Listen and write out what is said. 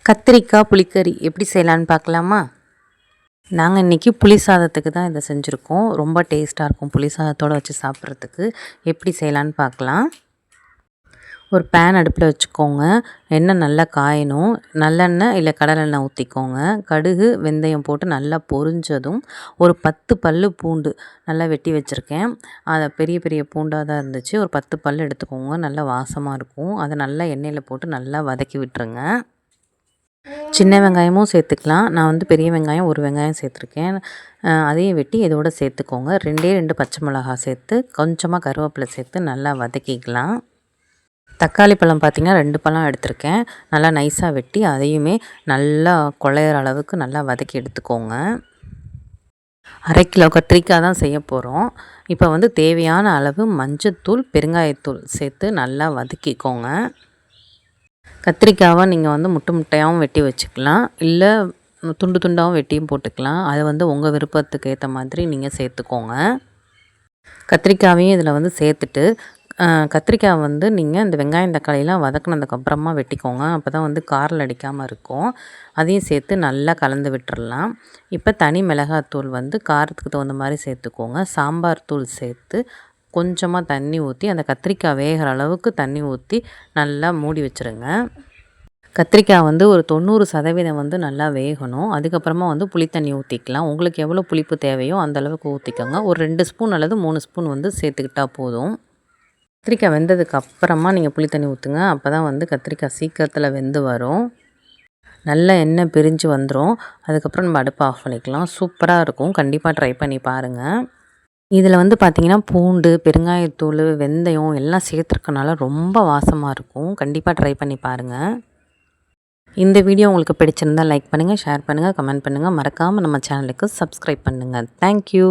கத்திரிக்காய் புளிக்கறி எப்படி செய்யலான்னு பார்க்கலாமா? நாங்கள் இன்றைக்கி புளி சாதத்துக்கு தான் இதை செஞ்சுருக்கோம். ரொம்ப டேஸ்ட்டாக இருக்கும் புளி சாதத்தோடு வச்சு சாப்பிட்றதுக்கு. எப்படி செய்யலான்னு பார்க்கலாம். ஒரு பேன் அடுப்பில் வச்சுக்கோங்க. எண்ணெய் நல்லா காயணும். நல்லெண்ணெய் இல்லை கடலெண்ணெய் ஊற்றிக்கோங்க. கடுகு வெந்தயம் போட்டு நல்லா பொரிஞ்சதும் ஒரு 10 பல் பூண்டு நல்லா வெட்டி வச்சுருக்கேன். அதை பெரிய பெரிய பூண்டாக தான் இருந்துச்சு. ஒரு 10 பல் எடுத்துக்கோங்க. நல்லா வாசமாக இருக்கும். அதை நல்லா எண்ணெயில் போட்டு நல்லா வதக்கி விட்டுருங்க. சின்ன வெங்காயமும் சேர்த்துக்கலாம். நான் பெரிய வெங்காயம் ஒரு வெங்காயம் சேர்த்துருக்கேன். அதையும் வெட்டி இதோடு சேர்த்துக்கோங்க. 2 பச்சை மிளகா சேர்த்து கொஞ்சமாக கருவேப்பிலை சேர்த்து நல்லா வதக்கிக்கலாம். தக்காளி பழம் பார்த்திங்கன்னா 2 பழம் எடுத்திருக்கேன். நல்லா நைஸாக வெட்டி அதையுமே நல்லா குழையிற அளவுக்கு நல்லா வதக்கி எடுத்துக்கோங்க. 1/2 கிலோ கத்திரிக்காய் தான் செய்ய போகிறோம். இப்போ தேவையான அளவு மஞ்சத்தூள் பெருங்காயத்தூள் சேர்த்து நல்லா வதக்கிக்கோங்க. கத்திரிக்காவை நீங்கள் முட்டை முட்டையாகவும் வெட்டி வச்சுக்கலாம், இல்லை துண்டு துண்டாகவும் வெட்டியும் போட்டுக்கலாம். அதை உங்கள் விருப்பத்துக்கு ஏற்ற மாதிரி நீங்கள் சேர்த்துக்கோங்க. கத்திரிக்காவையும் இதில் சேர்த்துட்டு கத்திரிக்காய் நீங்கள் இந்த வெங்காயம் தக்காளியெலாம் வதக்குனதுக்கப்புறமா வெட்டிக்கோங்க. அப்போ தான் காரில் அடிக்காமல் இருக்கும். அதையும் சேர்த்து நல்லா கலந்து விட்டுறலாம். இப்போ தனி மிளகாத்தூள் காரத்துக்கு தகுந்த மாதிரி சேர்த்துக்கோங்க. சாம்பார் தூள் சேர்த்து கொஞ்சமாக தண்ணி ஊற்றி அந்த கத்திரிக்காய் வேகிற அளவுக்கு தண்ணி ஊற்றி நல்லா மூடி வச்சுருங்க. கத்திரிக்காய் ஒரு 90% நல்லா வேகணும். அதுக்கப்புறமா புளி தண்ணி ஊற்றிக்கலாம். உங்களுக்கு எவ்வளோ புளிப்பு தேவையோ அந்தளவுக்கு ஊற்றிக்கோங்க. ஒரு 2 ஸ்பூன் அல்லது 3 ஸ்பூன் சேர்த்துக்கிட்டால் போதும். கத்திரிக்காய் வெந்ததுக்கு அப்புறமா நீங்கள் புளி தண்ணி ஊற்றுங்க. அப்போ தான் கத்திரிக்காய் சீக்கிரத்தில் வெந்து வரும். நல்ல எண்ணெய் பிரிஞ்சு வந்துடும். அதுக்கப்புறம் நம்ம அடுப்பை ஆஃப் பண்ணிக்கலாம். சூப்பராக இருக்கும். கண்டிப்பாக ட்ரை பண்ணி பாருங்கள். இதில் பார்த்திங்கன்னா பூண்டு பெருங்காயத்தூள் வெந்தயம் எல்லாம் சேர்த்துருக்கனால ரொம்ப வாசமாக இருக்கும். கண்டிப்பாக ட்ரை பண்ணி பாருங்கள். இந்த வீடியோ உங்களுக்கு பிடிச்சிருந்தால் லைக் பண்ணுங்கள், ஷேர் பண்ணுங்கள், கமெண்ட் பண்ணுங்கள். மறக்காமல் நம்ம சேனலுக்கு சப்ஸ்கிரைப் பண்ணுங்கள். தேங்க்யூ.